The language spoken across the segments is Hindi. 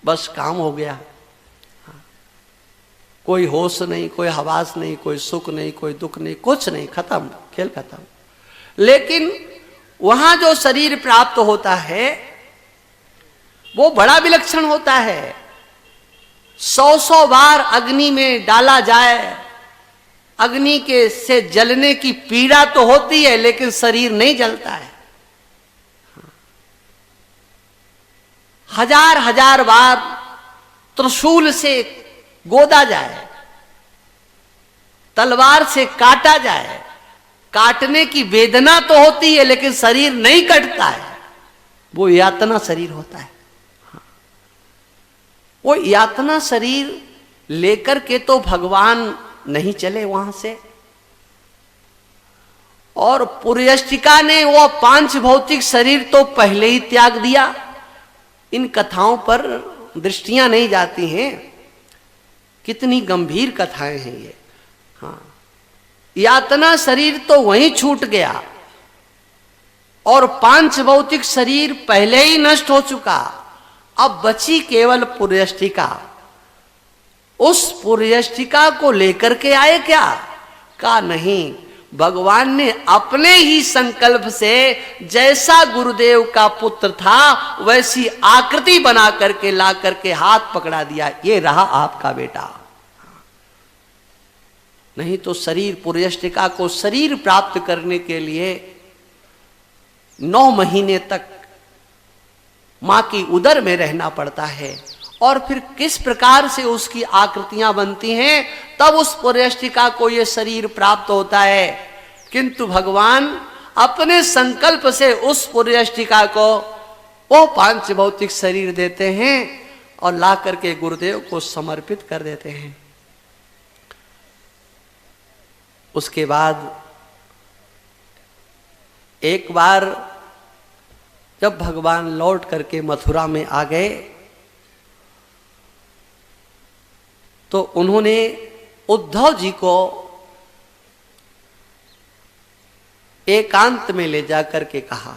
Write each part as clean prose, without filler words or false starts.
बस काम हो गया। कोई होश नहीं, कोई हवास नहीं, कोई सुख नहीं, कोई दुख नहीं, कुछ नहीं, खत्म, खेल खत्म। लेकिन वहां जो शरीर प्राप्त होता है वो बड़ा विलक्षण होता है। 100 बार अग्नि में डाला जाए, अग्नि के से जलने की पीड़ा तो होती है लेकिन शरीर नहीं जलता है। 1000 बार त्रिशूल से गोदा जाए, तलवार से काटा जाए, काटने की वेदना तो होती है लेकिन शरीर नहीं कटता है। वो यातना शरीर होता है। वो यातना शरीर लेकर के तो भगवान नहीं चले वहां से। और पुर्यष्टिका ने वो 5 भौतिक शरीर तो पहले ही त्याग दिया। इन कथाओं पर दृष्टियां नहीं जाती हैं, कितनी गंभीर कथाएं हैं ये। हाँ, यातना शरीर तो वहीं छूट गया और 5 भौतिक शरीर पहले ही नष्ट हो चुका। अब बची केवल पुर्यष्टिका। उस पुर्यष्टिका को लेकर के आए क्या? का नहीं, भगवान ने अपने ही संकल्प से जैसा गुरुदेव का पुत्र था वैसी आकृति बना करके ला करके हाथ पकड़ा दिया, ये रहा आपका बेटा। नहीं तो शरीर, पुर्यष्टिका को शरीर प्राप्त करने के लिए 9 महीने तक मां की उदर में रहना पड़ता है। और फिर किस प्रकार से उसकी आकृतियां बनती हैं, तब उस पुर्यष्टिका को यह शरीर प्राप्त होता है। किंतु भगवान अपने संकल्प से उस पुर्यष्टिका को वो 5 भौतिक शरीर देते हैं और ला करके गुरुदेव को समर्पित कर देते हैं। उसके बाद एक बार जब भगवान लौट करके मथुरा में आ गए तो उन्होंने उद्धव जी को एकांत में ले जाकर के कहा,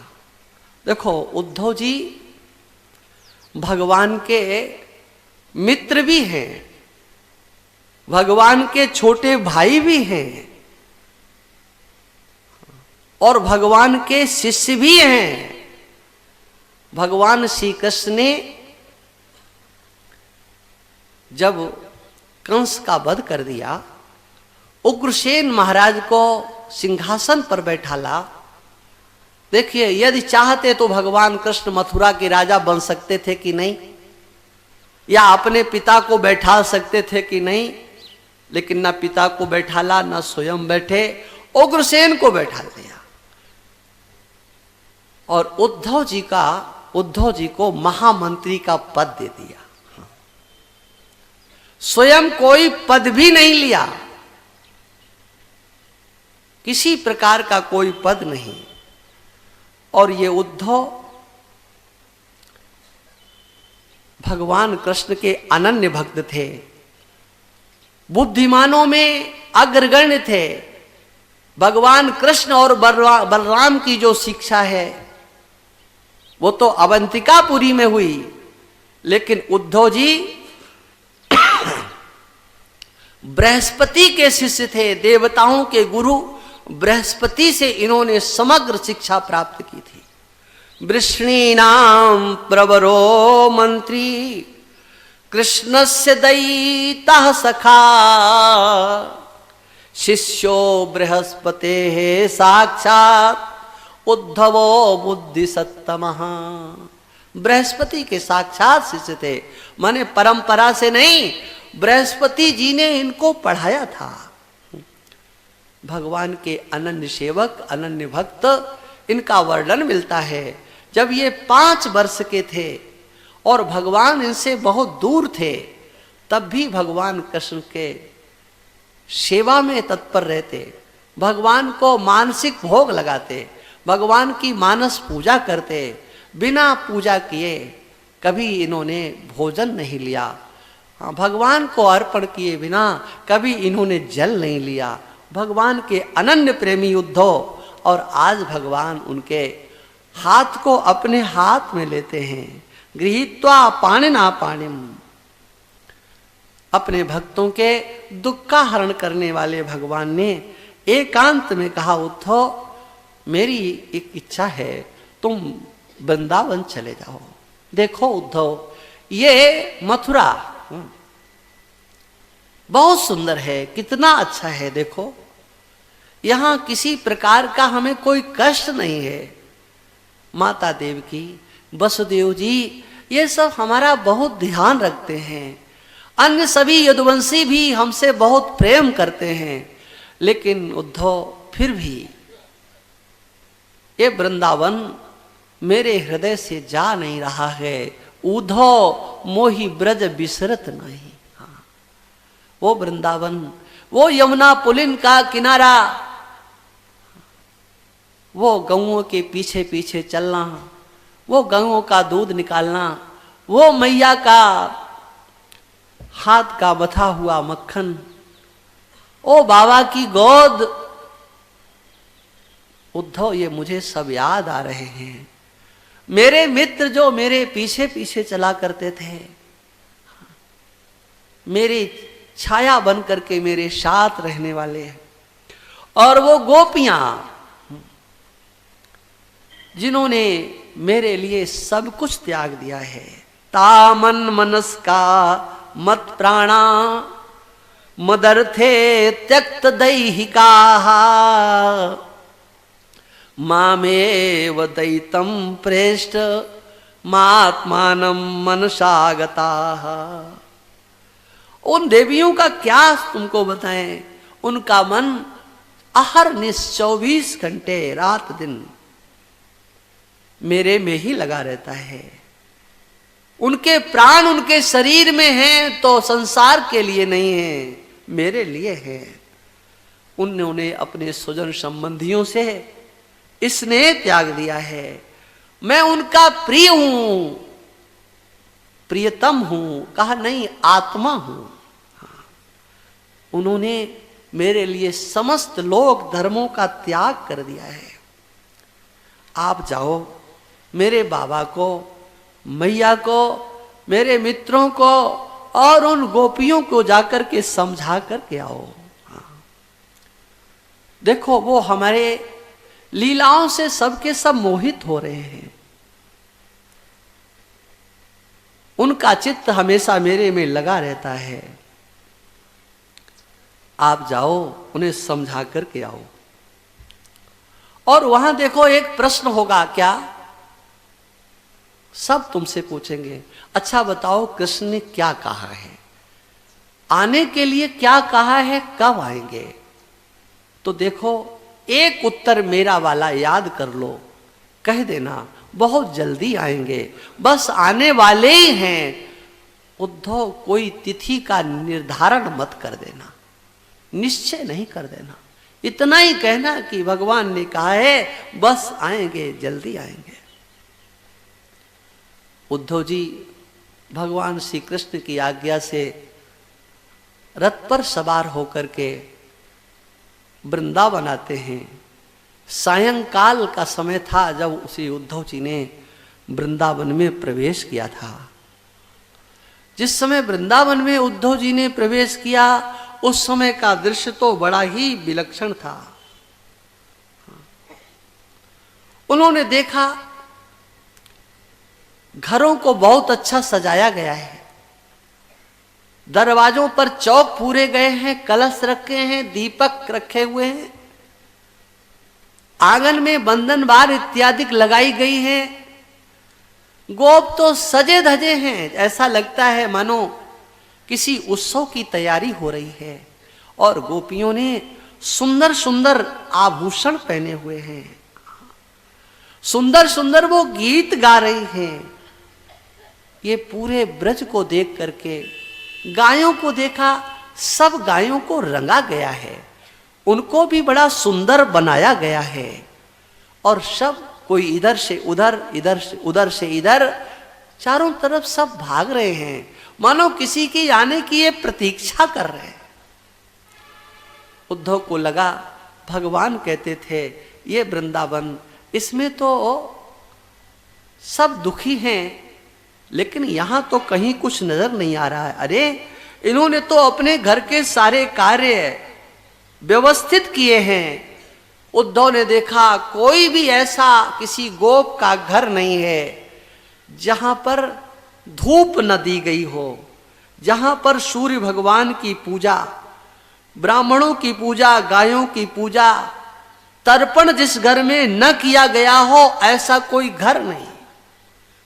देखो उद्धव जी भगवान के मित्र भी हैं, भगवान के छोटे भाई भी हैं और भगवान के शिष्य भी हैं। भगवान श्री कृष्ण ने जब कंस का वध कर दिया, उग्रसेन महाराज को सिंहासन पर बैठाला। देखिए, यदि चाहते तो भगवान कृष्ण मथुरा के राजा बन सकते थे कि नहीं, या अपने पिता को बैठा सकते थे कि नहीं, लेकिन ना पिता को बैठाला, ना स्वयं बैठे, उग्रसेन को बैठा दिया। और उद्धव जी को महामंत्री का पद दे दिया। स्वयं कोई पद भी नहीं लिया, किसी प्रकार का कोई पद नहीं। और ये उद्धव भगवान कृष्ण के अनन्य भक्त थे, बुद्धिमानों में अग्रगण्य थे। भगवान कृष्ण और बलराम की जो शिक्षा है वो तो अवंतिकापुरी में हुई, लेकिन उद्धव जी बृहस्पति के शिष्य थे, देवताओं के गुरु बृहस्पति से इन्होंने समग्र शिक्षा प्राप्त की थी। वृष्णीनां प्रवरो मंत्री कृष्णस्य दयितः सखा शिष्यो बृहस्पते साक्षात उद्धवो बुद्धि सत्तमः। बृहस्पति के साक्षात शिष्य थे, माने परंपरा से नहीं, बृहस्पति जी ने इनको पढ़ाया था। भगवान के अनन्य सेवक, अनन्य भक्त, इनका वर्णन मिलता है। जब ये 5 वर्ष के थे और भगवान इनसे बहुत दूर थे, तब भी भगवान कृष्ण के सेवा में तत्पर रहते, भगवान को मानसिक भोग लगाते, भगवान की मानस पूजा करते, बिना पूजा किए कभी इन्होंने भोजन नहीं लिया, भगवान को अर्पण किए बिना कभी इन्होंने जल नहीं लिया। भगवान के अनन्य प्रेमी उद्धव, और आज भगवान उनके हाथ को अपने हाथ में लेते हैं, गृहीत्वा पाणिना पाणिम। अपने भक्तों के दुख का हरण करने वाले भगवान ने एकांत में कहा, उद्धव मेरी एक इच्छा है, तुम वृंदावन चले जाओ। देखो उद्धव, ये मथुरा बहुत सुंदर है, कितना अच्छा है। देखो यहां किसी प्रकार का हमें कोई कष्ट नहीं है। माता देवकी, वसुदेव जी, ये सब हमारा बहुत ध्यान रखते हैं। अन्य सभी यदुवंशी भी हमसे बहुत प्रेम करते हैं। लेकिन उद्धव, फिर भी ये वृंदावन मेरे हृदय से जा नहीं रहा है। उद्धव मोहि ब्रज बिसरत नहीं। हाँ, वो वृंदावन, वो यमुना पुलिन का किनारा, वो गऊओं के पीछे पीछे चलना, वो गऊओं का दूध निकालना, वो मैया का हाथ का बथा हुआ मक्खन, ओ बाबा की गोद, उद्धव ये मुझे सब याद आ रहे हैं। मेरे मित्र जो मेरे पीछे पीछे चला करते थे, मेरी छाया बन करके मेरे साथ रहने वाले, और वो गोपियां जिन्होंने मेरे लिए सब कुछ त्याग दिया है। तामन मनस्का मत प्राणा मदर्थे त्यक्त दैहिका मामेव दैतम प्रेष्ठ मात्मानम मनसागता। उन देवियों का क्या तुमको बताएं, उनका मन अहरनिश 24 घंटे रात दिन मेरे में ही लगा रहता है। उनके प्राण उनके शरीर में हैं तो संसार के लिए नहीं है, मेरे लिए है। उन्होंने अपने स्वजन संबंधियों से स्नेह त्याग दिया है। मैं उनका प्रिय हूं, प्रियतम हूं, कहा नहीं आत्मा हूं। हाँ। उन्होंने मेरे लिए समस्त लोक धर्मों का त्याग कर दिया है। आप जाओ, मेरे बाबा को, मैया को, मेरे मित्रों को और उन गोपियों को जाकर के समझा करके आओ। हाँ। देखो वो हमारे लीलाओं से सबके सब मोहित हो रहे हैं। उनका चित्त हमेशा मेरे में लगा रहता है। आप जाओ, उन्हें समझा करके आओ। और वहां देखो एक प्रश्न होगा, क्या सब तुमसे पूछेंगे, अच्छा बताओ कृष्ण ने क्या कहा है, आने के लिए क्या कहा है, कब आएंगे? तो देखो एक उत्तर मेरा वाला याद कर लो, कह देना बहुत जल्दी आएंगे, बस आने वाले ही हैं। उद्धव कोई तिथि का निर्धारण मत कर देना, निश्चय नहीं कर देना, इतना ही कहना कि भगवान ने कहा है बस आएंगे, जल्दी आएंगे। उद्धव जी भगवान श्री कृष्ण की आज्ञा से रथ पर सवार होकर के वृंदावन आते हैं। सायंकाल का समय था जब उसी उद्धव जी ने वृंदावन में प्रवेश किया था। जिस समय वृंदावन में उद्धव जी ने प्रवेश किया उस समय का दृश्य तो बड़ा ही विलक्षण था। उन्होंने देखा घरों को बहुत अच्छा सजाया गया है, दरवाजों पर चौक पूरे गए हैं, कलश रखे हैं, दीपक रखे हुए हैं, आंगन में बंधन बार इत्यादि लगाई गई हैं। गोप तो सजे धजे हैं, ऐसा लगता है मानो किसी उत्सव की तैयारी हो रही है। और गोपियों ने सुंदर सुंदर आभूषण पहने हुए हैं, सुंदर सुंदर वो गीत गा रही हैं। ये पूरे ब्रज को देख करके गायों को देखा, सब गायों को रंगा गया है, उनको भी बड़ा सुंदर बनाया गया है। और सब कोई इधर से उधर, इधर से उधर से इधर, चारों तरफ सब भाग रहे हैं, मानो किसी के आने की ये प्रतीक्षा कर रहे हैं। उद्धव को लगा भगवान कहते थे ये वृंदावन, इसमें तो सब दुखी हैं, लेकिन यहां तो कहीं कुछ नजर नहीं आ रहा है। अरे इन्होंने तो अपने घर के सारे कार्य व्यवस्थित किए हैं। उद्धव ने देखा कोई भी ऐसा किसी गोप का घर नहीं है जहां पर धूप न दी गई हो, जहां पर सूर्य भगवान की पूजा, ब्राह्मणों की पूजा, गायों की पूजा, तर्पण जिस घर में न किया गया हो ऐसा कोई घर नहीं।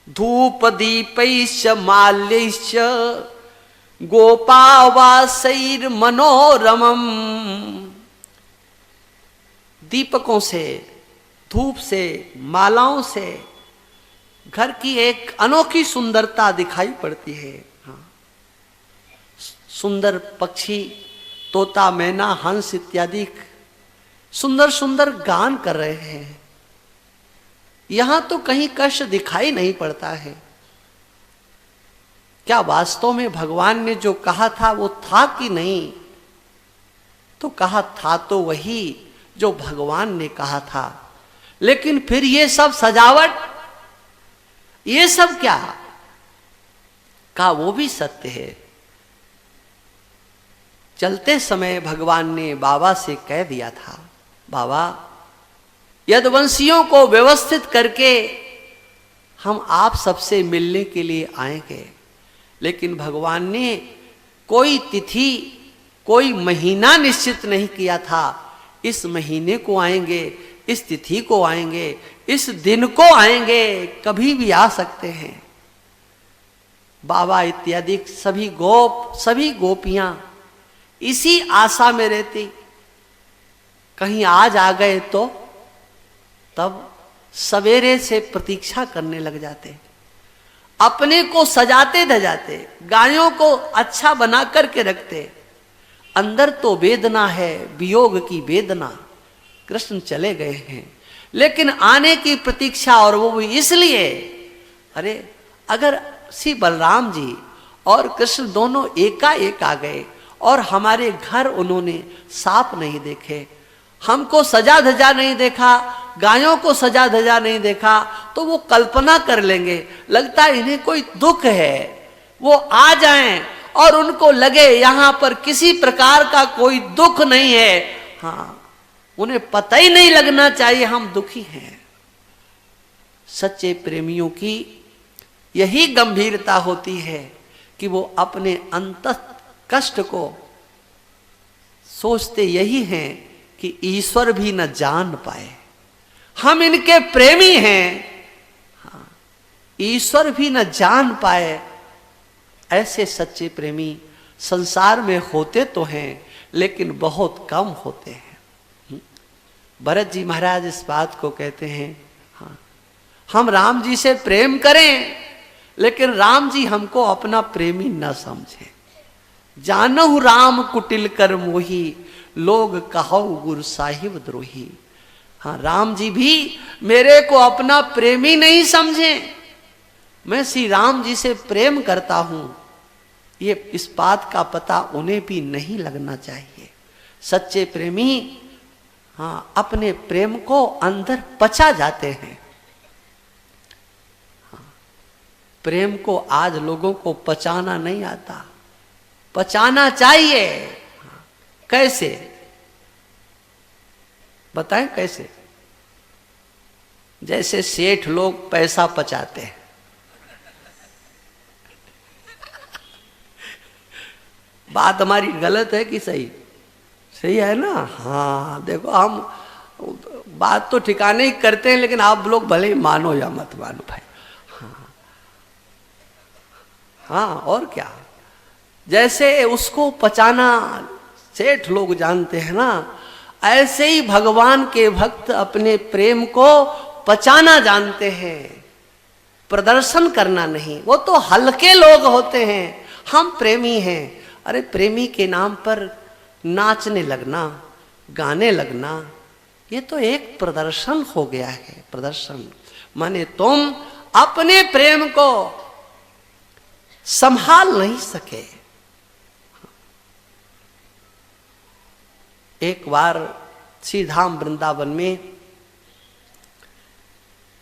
धूप दीपैश्च माल्यैश्च गोपावासैर मनोरमम। दीपकों से, धूप से, मालाओं से घर की एक अनोखी सुंदरता दिखाई पड़ती है। हाँ। सुंदर पक्षी, तोता, मैना, हंस इत्यादि सुंदर सुंदर गान कर रहे हैं। यहां तो कहीं कष्ट दिखाई नहीं पड़ता है। क्या वास्तव में भगवान ने जो कहा था वो था कि नहीं? तो कहा था तो वही जो भगवान ने कहा था, लेकिन फिर ये सब सजावट, ये सब क्या? का वो भी सत्य है। चलते समय भगवान ने बाबा से कह दिया था, बाबा यदुवंशियों को व्यवस्थित करके हम आप सबसे मिलने के लिए आएंगे। लेकिन भगवान ने कोई तिथि, कोई महीना निश्चित नहीं किया था। इस महीने को आएंगे, इस तिथि को आएंगे, इस दिन को आएंगे, कभी भी आ सकते हैं। बाबा इत्यादि सभी गोप, सभी गोपियां इसी आशा में रहती, कहीं आज आ गए तो तब सवेरे से प्रतीक्षा करने लग जाते, अपने को सजाते धजाते, गायों को अच्छा बना करके रखते। अंदर तो वेदना है, वियोग की वेदना। कृष्ण चले गए हैं, लेकिन आने की प्रतीक्षा, और वो भी इसलिए, अरे अगर श्री बलराम जी और कृष्ण दोनों एकाएक आ गए और हमारे घर उन्होंने साफ नहीं देखे, हमको सजा धजा नहीं देखा, गायों को सजा धजा नहीं देखा, तो वो कल्पना कर लेंगे, लगता है इन्हें कोई दुख है। वो आ जाएं और उनको लगे यहां पर किसी प्रकार का कोई दुख नहीं है। हाँ, उन्हें पता ही नहीं लगना चाहिए हम दुखी हैं। सच्चे प्रेमियों की यही गंभीरता होती है कि वो अपने अंतः कष्ट को सोचते यही हैं कि ईश्वर भी न जान पाए, हम इनके प्रेमी हैं। हाँ, ईश्वर भी न जान पाए। ऐसे सच्चे प्रेमी संसार में होते तो हैं, लेकिन बहुत कम होते हैं। भरत जी महाराज इस बात को कहते हैं, हाँ, हम राम जी से प्रेम करें, लेकिन राम जी हमको अपना प्रेमी न समझें। जानहु राम कुटिल कर मोही, लोग कहौ गुरु साहिब द्रोही। हाँ, राम जी भी मेरे को अपना प्रेमी नहीं समझे। मैं श्री राम जी से प्रेम करता हूं, ये इस बात का पता उन्हें भी नहीं लगना चाहिए। सच्चे प्रेमी हाँ, अपने प्रेम को अंदर पचा जाते हैं। हाँ, प्रेम को आज लोगों को पचाना नहीं आता, पचाना चाहिए। हाँ, कैसे बताएं? कैसे? जैसे सेठ लोग पैसा पचाते हैं। बात हमारी गलत है कि सही? सही है ना? हाँ, देखो हम बात तो ठिकाने ही करते हैं, लेकिन आप लोग भले ही मानो या मत मानो भाई। हाँ, हाँ, और क्या? जैसे उसको पचाना सेठ लोग जानते हैं ना, ऐसे ही भगवान के भक्त अपने प्रेम को पचाना जानते हैं, प्रदर्शन करना नहीं। वो तो हल्के लोग होते हैं, हम प्रेमी हैं। अरे प्रेमी के नाम पर नाचने लगना, गाने लगना, ये तो एक प्रदर्शन हो गया है। प्रदर्शन माने तुम अपने प्रेम को संभाल नहीं सके। एक बार श्री धाम वृंदावन में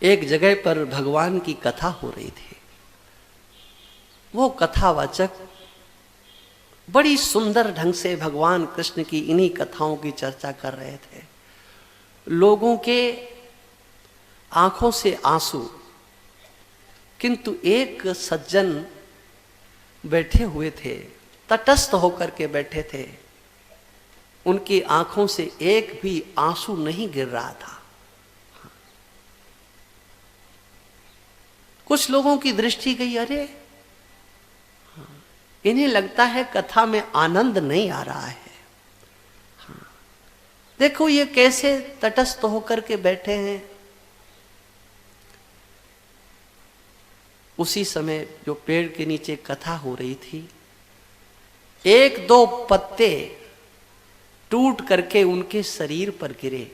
एक जगह पर भगवान की कथा हो रही थी। वो कथावाचक बड़ी सुंदर ढंग से भगवान कृष्ण की इन्हीं कथाओं की चर्चा कर रहे थे। लोगों के आंखों से आंसू, किंतु एक सज्जन बैठे हुए थे, तटस्थ होकर के बैठे थे, उनकी आंखों से एक भी आंसू नहीं गिर रहा था। कुछ लोगों की दृष्टि गई, अरे इन्हें लगता है कथा में आनंद नहीं आ रहा है। देखो ये कैसे तटस्थ होकर के बैठे हैं। उसी समय जो पेड़ के नीचे कथा हो रही थी, एक दो पत्ते टूट करके उनके शरीर पर गिरे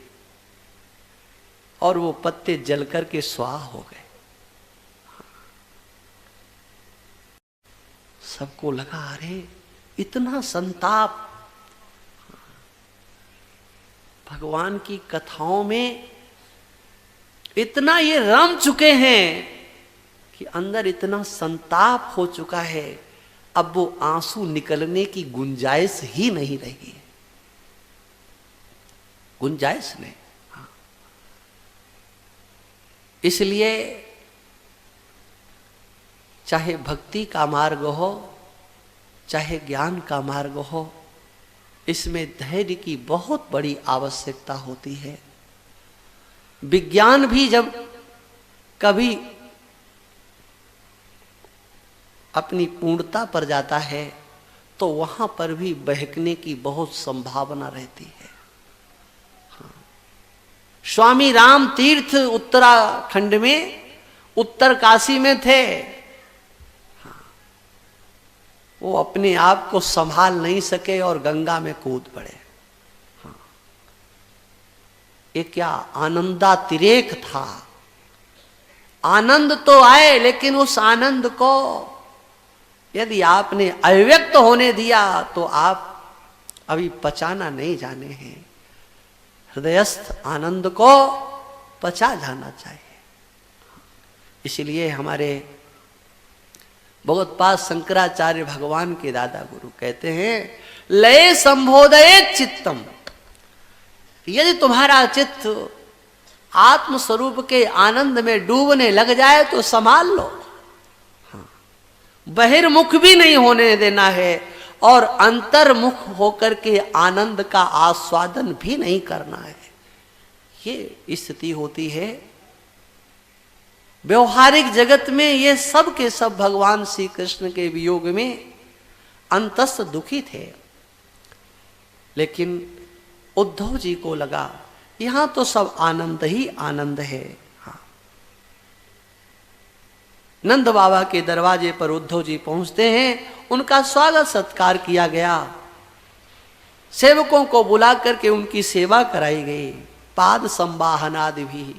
और वो पत्ते जल करके स्वाह हो गए। सबको लगा, अरे इतना संताप। भगवान की कथाओं में इतना ये रम चुके हैं कि अंदर इतना संताप हो चुका है, अब वो आंसू निकलने की गुंजाइश ही नहीं रही। गुंजाइश नहीं। इसलिए चाहे भक्ति का मार्ग हो, चाहे ज्ञान का मार्ग हो, इसमें धैर्य की बहुत बड़ी आवश्यकता होती है। विज्ञान भी जब कभी अपनी पूर्णता पर जाता है तो वहां पर भी बहकने की बहुत संभावना रहती है। स्वामी राम तीर्थ उत्तराखंड में, उत्तर काशी में थे। वो अपने आप को संभाल नहीं सके और गंगा में कूद पड़े। ये क्या आनंदातिरेक था। आनंद तो आए, लेकिन उस आनंद को यदि आपने अव्यक्त होने दिया तो आप अभी पचाना नहीं जाने हैं। हृदयस्थ आनंद को पचा जाना चाहिए। इसलिए हमारे भगवत्पाद शंकराचार्य भगवान के दादा गुरु कहते हैं, लय संबोधये चित्तम। यदि तुम्हारा चित्त आत्मस्वरूप के आनंद में डूबने लग जाए तो संभाल लो। बहिर्मुख भी नहीं होने देना है और अंतर्मुख होकर के आनंद का आस्वादन भी नहीं करना है। ये स्थिति होती है। व्यवहारिक जगत में ये सब के सब भगवान श्री कृष्ण के वियोग में अंतस्थ दुखी थे, लेकिन उद्धव जी को लगा यहां तो सब आनंद ही आनंद है। हाँ। नंद बाबा के दरवाजे पर उद्धव जी पहुंचते हैं, उनका स्वागत सत्कार किया गया, सेवकों को बुला करके उनकी सेवा कराई गई, पाद संवाहन आदि भी।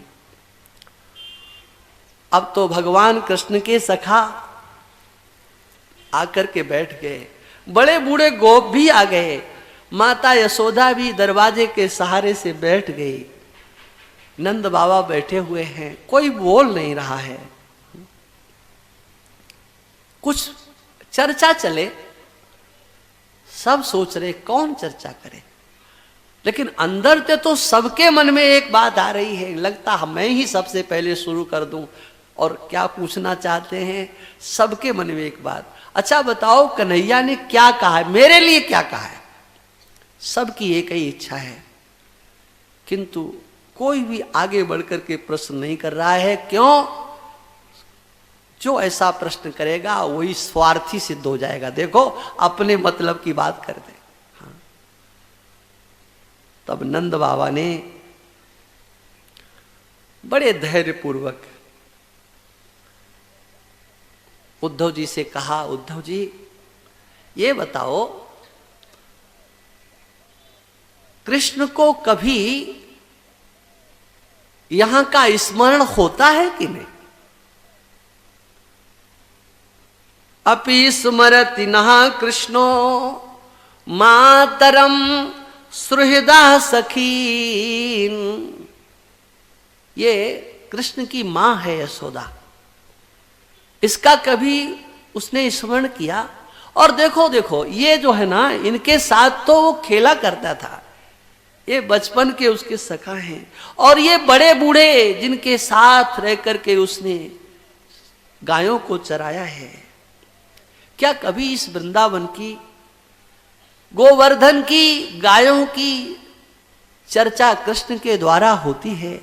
अब तो भगवान कृष्ण के सखा आकर के बैठ गए, बड़े बूढ़े गोप भी आ गए, माता यशोदा भी दरवाजे के सहारे से बैठ गई। नंद बाबा बैठे हुए हैं, कोई बोल नहीं रहा है। कुछ चर्चा चले, सब सोच रहे कौन चर्चा करे, लेकिन अंदर से तो सबके मन में एक बात आ रही है, लगता मैं ही सबसे पहले शुरू कर दूं। और क्या पूछना चाहते हैं सबके मन में एक बात, अच्छा बताओ कन्हैया ने क्या कहा है, मेरे लिए क्या कहा है। सबकी एक ही इच्छा है, किंतु कोई भी आगे बढ़कर के प्रश्न नहीं कर रहा है। क्यों? जो ऐसा प्रश्न करेगा वही स्वार्थी सिद्ध हो जाएगा। देखो अपने मतलब की बात कर दे। हाँ। तब नंद बाबा ने बड़े धैर्यपूर्वक उद्धव जी से कहा, उद्धव जी ये बताओ कृष्ण को कभी यहां का स्मरण होता है कि नहीं? अपि स्मरति नः कृष्णो मातरम सुहृदा सखीन। ये कृष्ण की मां है यशोदा, इसका कभी उसने स्मरण किया। और देखो देखो ये जो है ना, इनके साथ तो वो खेला करता था, ये बचपन के उसके सखा हैं, और ये बड़े बूढ़े जिनके साथ रह करके उसने गायों को चराया है। क्या कभी इस वृंदावन की, गोवर्धन की गायों की चर्चा कृष्ण के द्वारा होती है?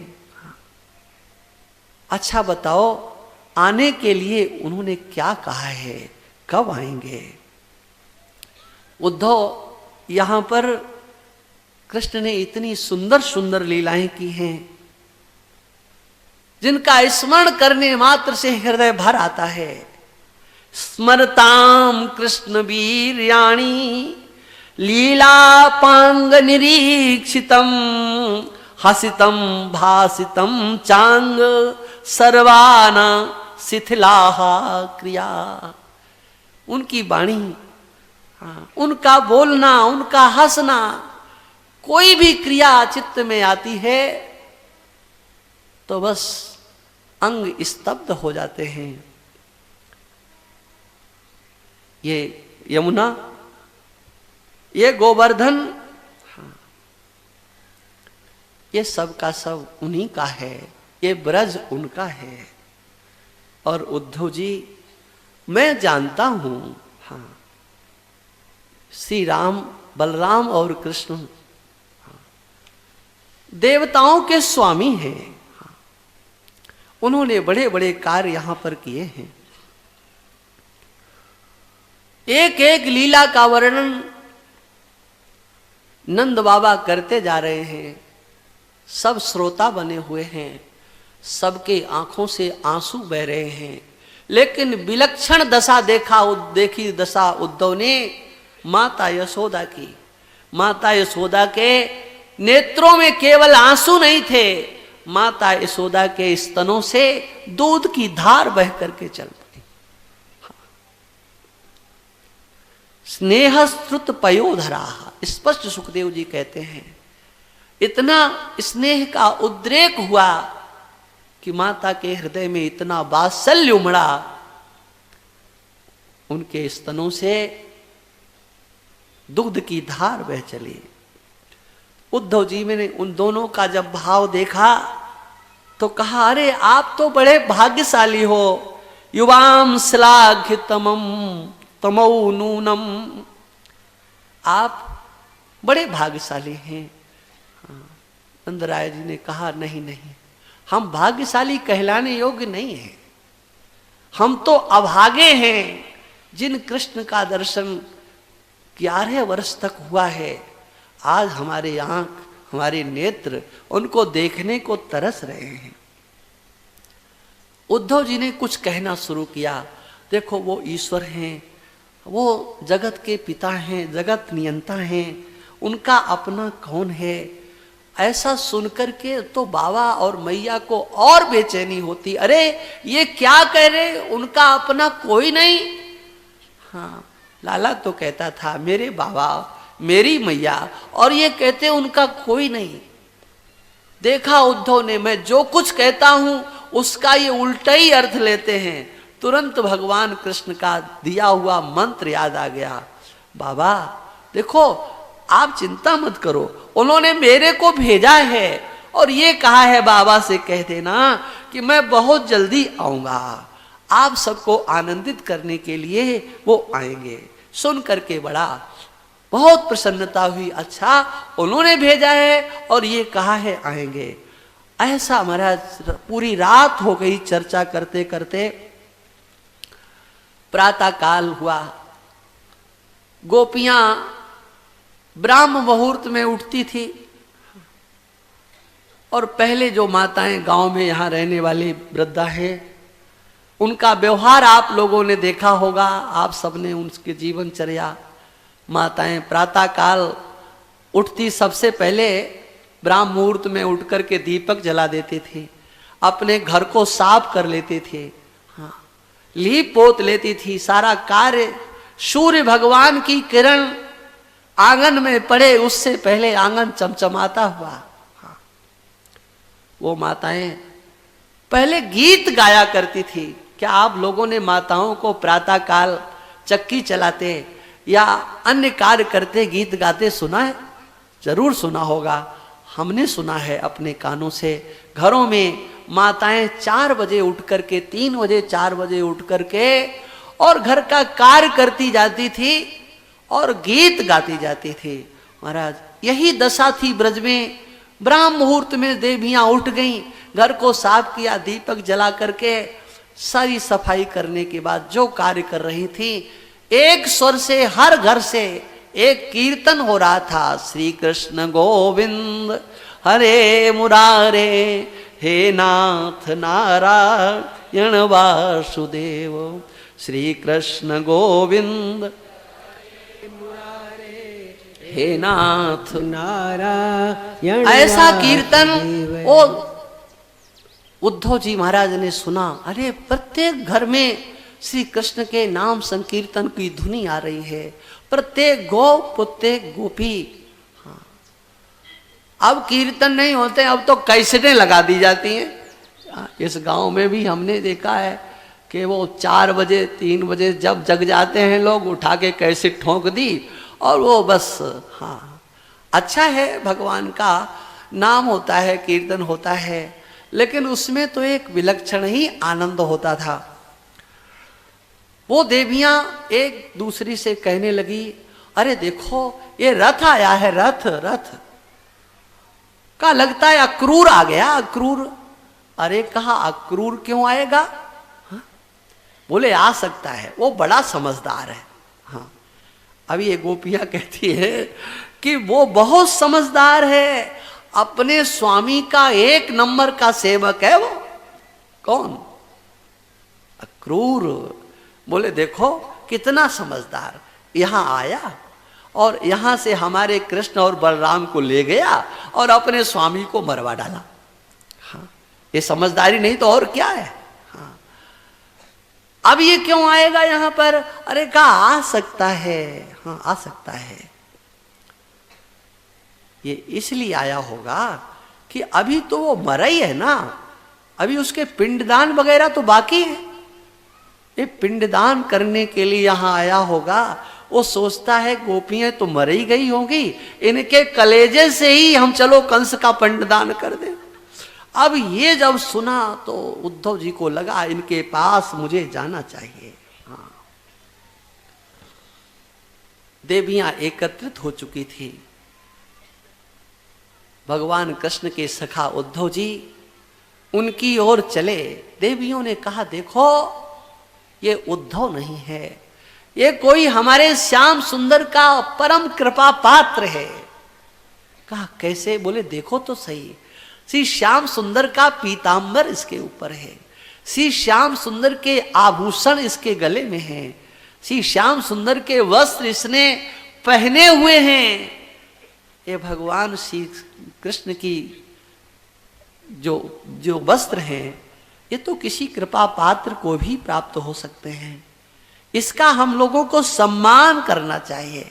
अच्छा बताओ, आने के लिए उन्होंने क्या कहा है, कब आएंगे? उद्धव यहां पर कृष्ण ने इतनी सुंदर सुंदर लीलाएं की हैं जिनका स्मरण करने मात्र से हृदय भर आता है। स्मरताम कृष्ण वीर्याणि लीलापांग निरीक्षितम हसितम भासितम चांग सर्वाना शिथिलाः क्रिया। उनकी वाणी, उनका बोलना, उनका हंसना, कोई भी क्रिया चित्त में आती है तो बस अंग स्तब्ध हो जाते हैं। ये यमुना, ये गोवर्धन, ये सब का सब उन्हीं का है, ये ब्रज उनका है। और उद्धव जी, मैं जानता हूं, हाँ, श्री राम, बलराम और कृष्ण देवताओं के स्वामी हैं। उन्होंने बड़े बड़े कार्य यहां पर किए हैं। एक एक लीला का वर्णन नंद बाबा करते जा रहे हैं। सब श्रोता बने हुए हैं, सबके आंखों से आंसू बह रहे हैं। लेकिन विलक्षण दशा देखी दशा उद्धव ने माता यशोदा की। माता यशोदा के नेत्रों में केवल आंसू नहीं थे, माता यशोदा के स्तनों से दूध की धार बह करके चल पड़ी। स्नेहश्रुत पयोधरा, स्पष्ट सुखदेव जी कहते हैं, इतना स्नेह का उद्रेक हुआ कि माता के हृदय में इतना वात्सल्य उमड़ा, उनके स्तनों से दुग्ध की धार बह चली। उद्धव जी ने उन दोनों का जब भाव देखा तो कहा, अरे आप तो बड़े भाग्यशाली हो, युवाम श्लाघ्यतमं तमौ नूनम, आप बड़े भाग्यशाली हैं। नंदराय जी ने कहा, नहीं नहीं, हम भाग्यशाली कहलाने योग्य नहीं हैं, हम तो अभागे हैं जिन कृष्ण का दर्शन 11 वर्ष तक हुआ है। आज हमारे आंख, हमारे नेत्र उनको देखने को तरस रहे हैं। उद्धव जी ने कुछ कहना शुरू किया, देखो वो ईश्वर हैं, वो जगत के पिता हैं, जगत नियंता हैं, उनका अपना कौन है? ऐसा सुनकर के तो बाबा और मैया को और बेचैनी होती, अरे ये क्या कह रहे, उनका अपना कोई नहीं। हाँ, लाला तो कहता था मेरे बाबा मेरी मैया, और ये कहते उनका कोई नहीं। देखा उद्धव ने, मैं जो कुछ कहता हूं उसका ये उल्टा ही अर्थ लेते हैं। तुरंत भगवान कृष्ण का दिया हुआ मंत्र याद आ गया, बाबा देखो आप चिंता मत करो, उन्होंने मेरे को भेजा है और ये कहा है बाबा से कह देना कि मैं बहुत जल्दी आऊंगा, आप सबको आनंदित करने के लिए वो आएंगे। सुन करके बहुत प्रसन्नता हुई, अच्छा उन्होंने भेजा है और ये कहा है आएंगे। ऐसा महाराज पूरी रात हो गई चर्चा करते करते। प्रातः काल हुआ, गोपियां ब्राह्म मुहूर्त में उठती थी, और पहले जो माताएं गांव में यहां रहने वाली वृद्धा हैं, उनका व्यवहार आप लोगों ने देखा होगा, आप सबने उनके जीवनचर्या। माताएं प्रातः काल उठती, सबसे पहले ब्राह्म मुहूर्त में उठ करके दीपक जला देती थी, अपने घर को साफ कर लेती थी, हाँ, लीप पोत लेती थी, सारा कार्य। सूर्य भगवान की किरण आंगन में पड़े उससे पहले आंगन चमचमाता हुआ, वो माताएं पहले गीत गाया करती थी। क्या आप लोगों ने माताओं को प्रातः काल चक्की चलाते या अन्य कार्य करते गीत गाते सुना है? जरूर सुना होगा। हमने सुना है अपने कानों से। घरों में माताएं 4 बजे उठ करके, 3 बजे 4 बजे उठ करके और घर का कार्य करती जाती थी और गीत गाती जाती थी। महाराज यही दशा थी ब्रज में। ब्राह्म मुहूर्त में देवियां उठ गईं, घर को साफ किया, दीपक जला करके सारी सफाई करने के बाद जो कार्य कर रही थी, एक स्वर से हर घर से एक कीर्तन हो रहा था, श्री कृष्ण गोविंद हरे मुरारे, हे नाथ नारायण वासुदेव, श्री कृष्ण गोविंद हे नाथ नारायण। ऐसा कीर्तन वो उद्धव जी महाराज ने सुना। अरे प्रत्येक घर में श्री कृष्ण के नाम संकीर्तन की धुनी आ रही है, प्रत्येक गौ प्रत्येक गोपी। हाँ, अब कीर्तन नहीं होते, अब तो कैसेटें लगा दी जाती हैं। इस गांव में भी हमने देखा है कि वो 4 बजे 3 बजे जब जग जाते हैं लोग, उठा के कैसेट ठोक दी और वो बस। हाँ, अच्छा है, भगवान का नाम होता है, कीर्तन होता है, लेकिन उसमें तो एक विलक्षण ही आनंद होता था। वो देवियां एक दूसरी से कहने लगी, अरे देखो ये रथ आया है, रथ रथ का लगता है अक्रूर आ गया, अक्रूर। अरे कहा अक्रूर क्यों आएगा? हाँ? बोले आ सकता है, वो बड़ा समझदार है। हाँ, अभी ये गोपियां कहती है कि वो बहुत समझदार है, अपने स्वामी का 1 नंबर का सेवक है वो। कौन? अक्रूर। बोले देखो कितना समझदार, यहां आया और यहां से हमारे कृष्ण और बलराम को ले गया और अपने स्वामी को मरवा डाला। हाँ, ये समझदारी नहीं तो और क्या है? हाँ, अब ये क्यों आएगा यहां पर? अरे कहा आ सकता है। हाँ, आ सकता है। ये इसलिए आया होगा कि अभी तो वो मरा ही है ना, अभी उसके पिंडदान वगैरह तो बाकी है। ये पिंडदान करने के लिए यहां आया होगा। वो सोचता है गोपियां तो मर ही गई होंगी, इनके कलेजे से ही हम चलो कंस का पिंडदान कर दें। अब ये जब सुना तो उद्धव जी को लगा इनके पास मुझे जाना चाहिए। हाँ, देवियां एकत्रित हो चुकी थी। भगवान कृष्ण के सखा उद्धव जी उनकी ओर चले। देवियों ने कहा देखो ये उद्धव नहीं है, ये कोई हमारे श्याम सुंदर का परम कृपा पात्र है। कहा कैसे? बोले देखो तो सही, श्री श्याम सुंदर का पीतांबर इसके ऊपर है, श्री श्याम सुंदर के आभूषण इसके गले में हैं, श्री श्याम सुंदर के वस्त्र इसने पहने हुए हैं। ये भगवान श्री कृष्ण की जो वस्त्र हैं, ये तो किसी कृपा पात्र को भी प्राप्त हो सकते हैं। इसका हम लोगों को सम्मान करना चाहिए।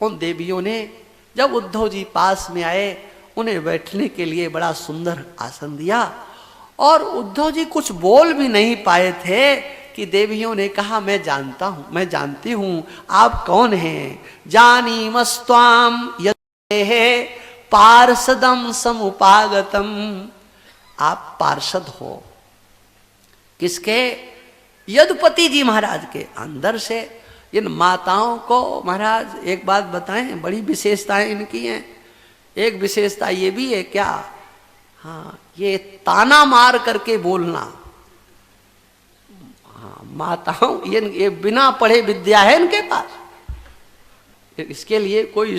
उन देवियों ने जब उद्धव जी पास में आए, उन्हें बैठने के लिए बड़ा सुंदर आसन दिया और उद्धव जी कुछ बोल भी नहीं पाए थे कि देवियों ने कहा मैं जानता हूं, मैं जानती हूं आप कौन हैं। जानी मस्त्वाम यदे पार्षदम समुपागतम। आप पार्षद हो किसके? यदुपति जी महाराज के। अंदर से इन माताओं को महाराज एक बात बताएं, बड़ी विशेषताएं इनकी हैं। एक विशेषता ये भी है क्या? हाँ, ये ताना मार करके बोलना। हाँ, माताओं ये बिना पढ़े विद्या है इनके पास। इसके लिए कोई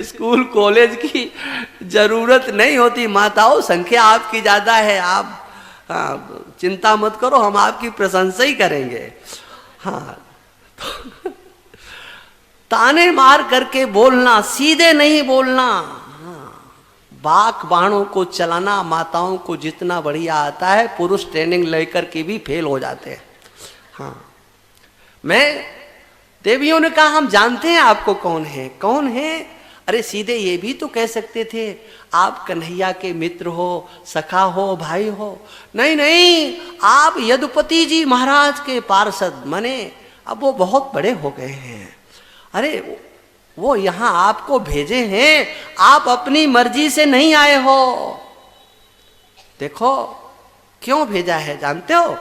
स्कूल कॉलेज की जरूरत नहीं होती। माताओं संख्या आपकी ज्यादा है, आप चिंता मत करो, हम आपकी प्रशंसा ही करेंगे। हाँ, ताने मार करके बोलना, सीधे नहीं बोलना। हाँ, बाक बाणों को चलाना माताओं को जितना बढ़िया आता है, पुरुष ट्रेनिंग लेकर के भी फेल हो जाते हैं। हाँ, देवियों ने कहा हम जानते हैं आपको कौन है, कौन है? अरे सीधे ये भी तो कह सकते थे आप कन्हैया के मित्र हो, सखा हो, भाई हो। नहीं नहीं, आप यदुपति जी महाराज के पार्षद मने, अब वो बहुत बड़े हो गए हैं। अरे वो यहां आपको भेजे हैं, आप अपनी मर्जी से नहीं आए हो। देखो क्यों भेजा है जानते हो?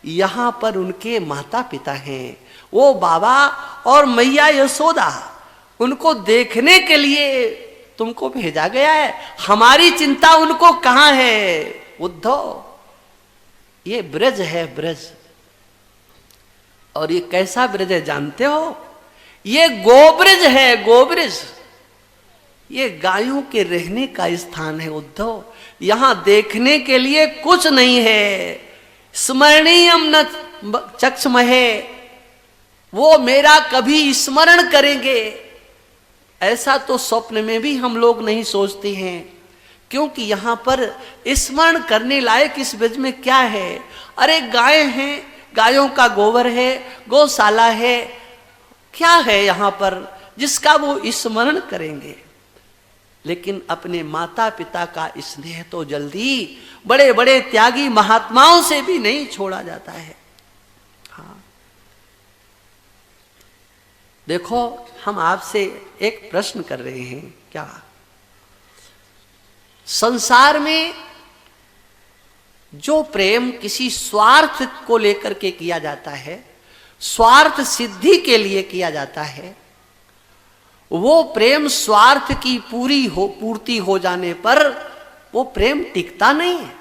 यहां पर उनके माता पिता हैं, वो बाबा और मैया यशोदा, उनको देखने के लिए तुमको भेजा गया है। हमारी चिंता उनको कहां है उद्धव? ये ब्रज है, ब्रज। और ये कैसा ब्रज है जानते हो? ये गोब्रज है, गोब्रज। ये गायों के रहने का स्थान है उद्धव। यहां देखने के लिए कुछ नहीं है। स्मरणीयम न चक्षमहे, वो मेरा कभी स्मरण करेंगे ऐसा तो स्वप्न में भी हम लोग नहीं सोचते हैं। क्योंकि यहां पर स्मरण करने लायक इस ब्रज में क्या है? अरे गाय हैं, गायों का गोबर है, गौशाला है, क्या है यहां पर जिसका वो स्मरण करेंगे? लेकिन अपने माता पिता का स्नेह तो जल्दी बड़े बड़े त्यागी महात्माओं से भी नहीं छोड़ा जाता है। हाँ, देखो हम आपसे एक प्रश्न कर रहे हैं, क्या संसार में जो प्रेम किसी स्वार्थ को लेकर के किया जाता है, स्वार्थ सिद्धि के लिए किया जाता है, वो प्रेम स्वार्थ की पूर्ति हो जाने पर वो प्रेम टिकता नहीं है।